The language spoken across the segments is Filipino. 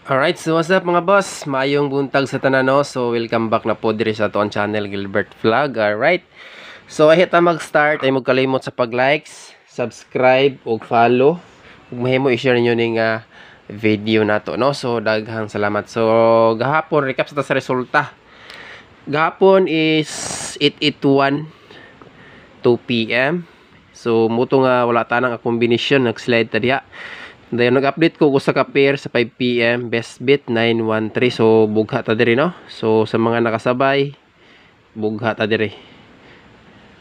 Alright, so what's up mga boss? Maayong buntag sa tanan no. So welcome back na po diri sa aton channel Gilbert Vlog. Alright. So ahit ta mag-start ay magkalimot sa pag-likes, subscribe ug follow. Ug mahimo i-share ninyo ning video nato no. So daghang salamat. So gahapon recap sa resulta. Gahapon is 8:81 2 PM. So muto nga wala ta nang kombinasyon nag-slide ta diha. Then nag-update ko sa ka-pair sa 5 PM, best bit 913. So bugha ta diri no. So sa mga nakasabay, bugha ta diri.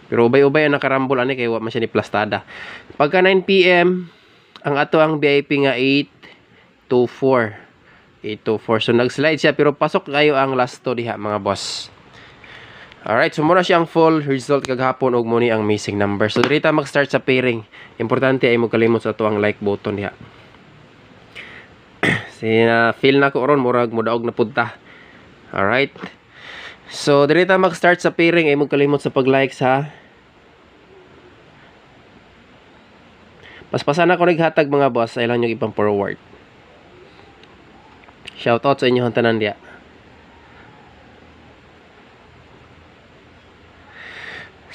Pero ubay-ubay ang nakarambol ani kay wa man siya ni plastada. Pagka 9 PM, ang ato ang VIP nga 824. 824. So nag-slide siya pero pasok kayo ang last to diha mga boss. Alright, so muna siyang full result kagahapon ug muni ang missing number. So diri ta mag-start sa pairing. Importante ay mo kalimot sa ato ang like button diha. Feel na ko ron murag mudaog na punta. Alright. So diri ta mag-start sa pairing ay mo kalimot sa pag-like ha. Paspasan ako naghatag mga boss, ay lang yung ipang forward. Shoutout sa inyong tanan diha.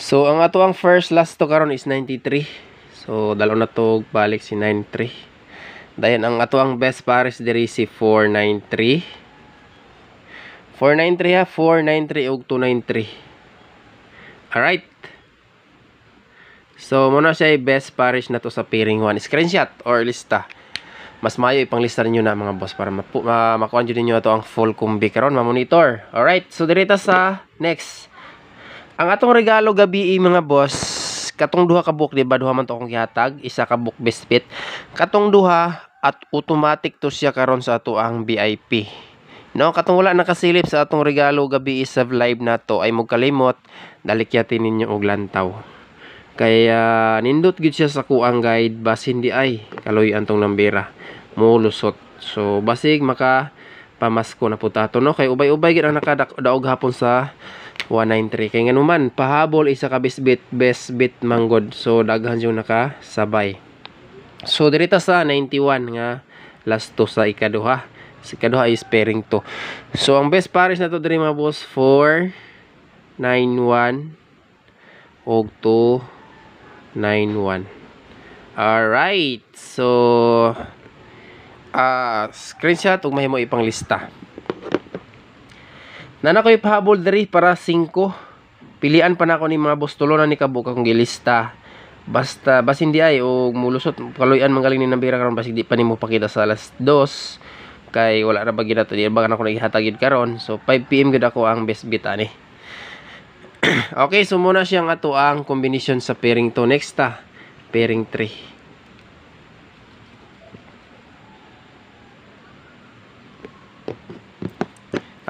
So ang ato ang first last to karon is 93. So dalo na to balik si 93. Dayon ang ato ang best pares diri si 493. 493 ha, 493 ug 293. Alright. So muna siya best pares na to sa pairing 1. Screenshot or lista. Mas mayo ipanglista ninyo na mga boss para makuha nyo ninyo ato ang full kumbi karon ma-monitor. Alright, so diri ta sa next. Ang atong regalo gabi mga boss, katong duha ka book, diba? Duha man to akong gihatag, isa ka book best fit. Katong duha at automatic to siya karon sa ato ang VIP. No, katong wala nakasilip sa atong regalo gabi sa live na to ay magkalimot, dalikyatin ninyo og lantaw. Kaya nindot gid siya sa kuang guide bas hindi ay kaloy antong nambera mo lusot. So basig maka pamasko na putato no kay ubay-ubay gid ang nakadaog hapon sa 193 kay nganuman pahabol isa ka best bit manggod. So daghan yung nakasabay. So diri ta sa 91 nga last to sa ikaduha. Sa ikaduha is pairing to. So ang best pares na to diri mga boss 491 og 291. Alright. So screenshot ug mahimo ipang lista. Nana ko ipahabol diri para 5. Pilian pa na ako ni mga boss tulo na ni kabuk akong gilista. Basta bas hindi ay og mulusot kaloyan manggaling ni nambira karon basig di pa nimo pakita sa alas 2 kay wala ra ba gid ato di ba na ko naghatagid karon. So 5 PM gid ako ang best bit ani. Okay, so muna siyang ato ang combination sa pairing to. Next pairing 3.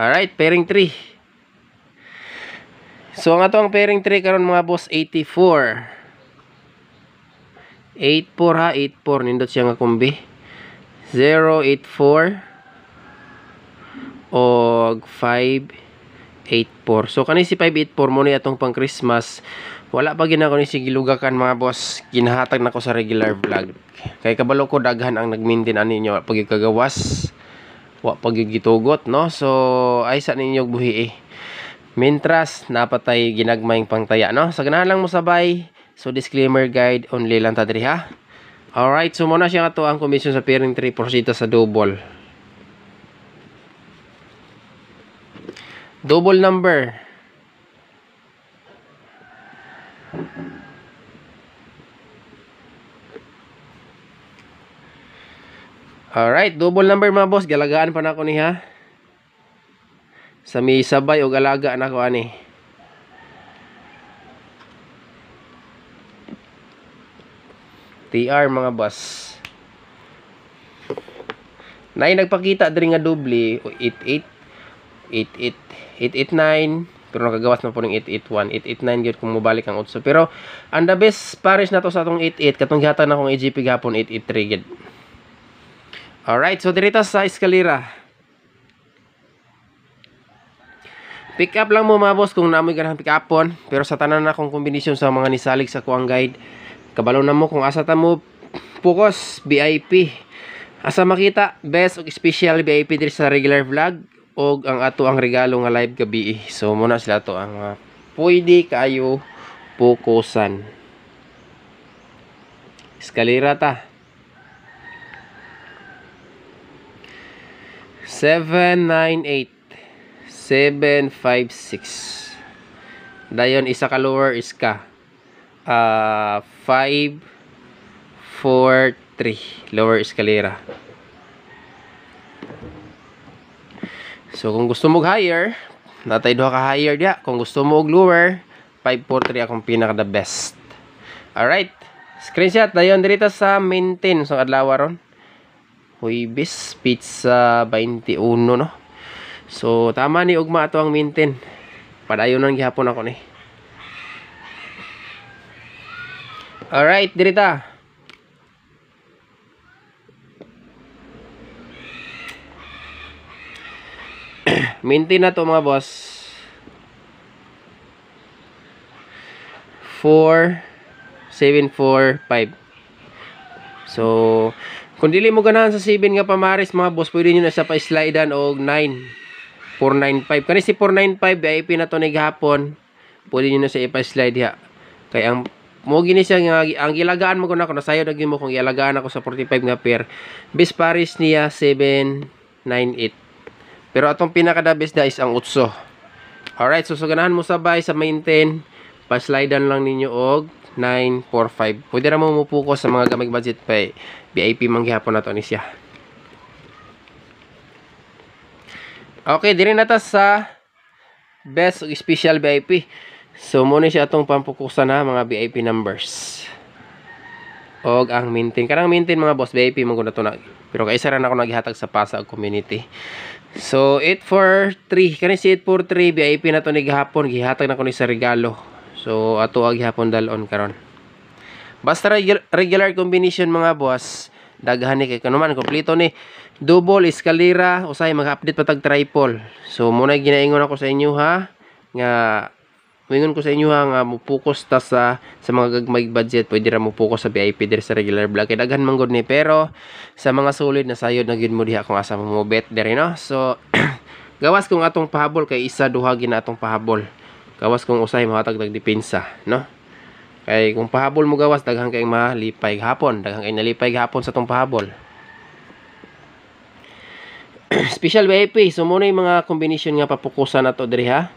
Alright, pairing 3. So ang ato ang pairing 3 karon mga boss 84. 84 ha, 84 nindot siya nga kombi. 084 og 584. So kani si 584 mo ni atong pang Christmas. Wala pa ginako ni si gilugakan mga boss. Ginahatag nako sa regular vlog. Kay kabalo ko daghan ang nagmaintain ani nyo pag kagawas. Wa pagigitugot no. So ay sa ninyo buhi Mintras napatay ginagmayng pangtaya no. Sa ganahan lang mo sabay. So disclaimer guide only lang ta diri ha. Alright, so muna siya ato ang commission sa pairing 3 porsyento sa double. Double number. Alright, double number mga boss. Galagaan pa na ako niha. Sa may sabay o galaga na ako ani. TR mga boss. Nay nagpakita diri nga doble 88 889 pero nakagawas na po ng 881 889 gyud kung mobalik ang utso. Pero ang the best pares na to sa atong 88 katong gihatan na akong EGP gapon 883 gyud. Alright, so dirita sa eskalera. Pick up lang mo mga boss kung namoy ganang pick upon. Pero sa tanan na akong kombinasyon sa mga nisalig sa kuang guide, kabalo na mo kung asa ta mo focus VIP. Asa makita, best og special VIP diri sa regular vlog og ang ato ang regalo nga live gabi. So muna sila to ang pwede kayo pukusan. Eskalera ta. 798 756. Dayon isa ka lower is ka 5 4 3 lower escalera. So kung gusto mo higher, natay duha ka higher dia. Kung gusto mo og lower, 5 4 3 akong pinaka the best. Alright, screenshot dayon dirita sa maintain sa adlaw ron. Huibis pizza 21 no. So tama ni ugma ato ang maintain. Padayon nang gihapon ako ni. Alright, dirita. Maintain na to mga boss. 4 7 4 5. So kung dili mo ganahan sa 7 nga pamaris mga boss, pwede nyo na siya pa-slidean og 9 495. Kani si 495 VIP na to ni gahapon. Pwede niyo na siya ipa-slide ha. Kay ang mo gini siya nga ang gilagaan mo ko na ako nasayod na mo kung gilagaan ako sa 45 nga pair. Best pares niya 798. Pero atong pinaka the best da is ang 8. Alright, so ganahan mo sabay sa maintain, pa-slidean lang ninyo og 945. Pwede ra mo mupuko sa mga gamay budget pa VIP man gihapon na to ni siya. Okay, diri na ta sa best special VIP. So muna siya atong pampukusan na mga VIP numbers. Og ang maintain, karang maintain mga boss VIP man gud na to na. Pero kaisa ra na ako naghihatag sa Pasag community. So 843 kani si 843 VIP na to ni gihapon, gihatag na ko ni sa regalo. So ato ag gihapon dalon karon. Basta regular combination mga boss, daghan ni kay kanuman kompleto ni double escalera usay mag-update pa tag triple. So muna ginaingon ako sa inyo ha nga mingon ko sa inyo ha nga mupokus ta sa mga gagmay budget, pwede ra mo focus sa VIP diri sa regular vlog kay daghan man gud ni, pero sa mga solid na sayod na gyud mo diha kung asa mo bet diri no. So gawas kung atong pahabol kay isa duha gina atong pahabol. Gawas kung usay mahatag tag depensa no. Kay kung pahabol mo gawas daghan kay malipay gahapon, daghan kay nalipay gahapon sa tong pahabol. Special VIP, so muna yung mga combination nga papukusan na to diri ha.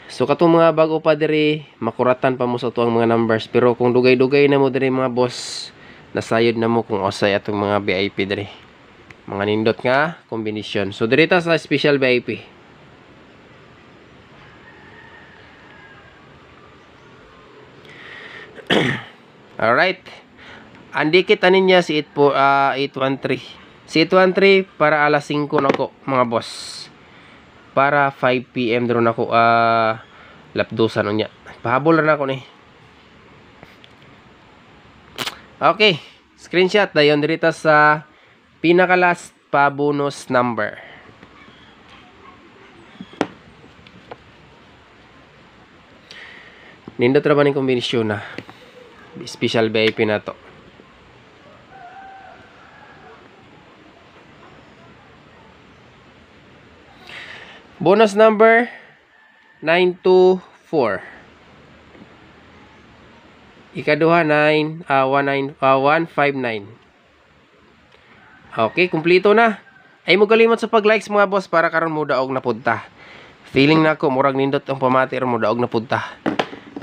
So katong mga bago pa diri, makuratan pa mo sa tuang mga numbers. Pero kung dugay-dugay na mo diri mga boss, nasayod na mo kung usay atong mga VIP diri. Mga nindot nga combination. So diri ta sa special VIP. Alright. Andikit anin niya si 813. Si 813 para alas 5 na ko mga boss. Para 5 PM doon ako lapdusan niya. Pahabol na ako ni. Okay, screenshot dayon dirita sa pinaka last pa bonus number. Nindot ra ba ning kombinasyon na? Special VIP na to. Bonus number 924. Ikaduha 159. Okay, kumpleto na. Ay mo kalimot sa pag-likes mga boss para karon mo daog na punta. Feeling nako murag nindot ang pamati ron mo daog na punta.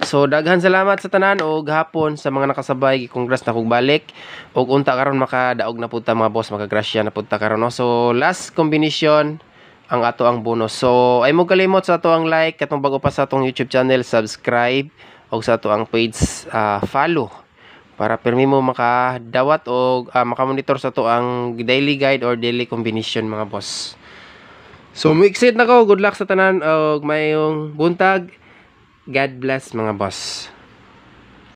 So daghan salamat sa tanan og hapon sa mga nakasabay. Congrats na kog balik og unta karon makadaog na punta mga boss, makagrasya na punta karon no. So last combination ang ato ang bonus. So ay mo kalimot sa ato ang like, katong bago pa sa atong YouTube channel, subscribe og sa ato ang page follow para permi mo makadawat og makamonitor sa ato ang daily guide or daily combination mga boss. So excited na ko, good luck sa tanan og mayong buntag. God bless mga boss.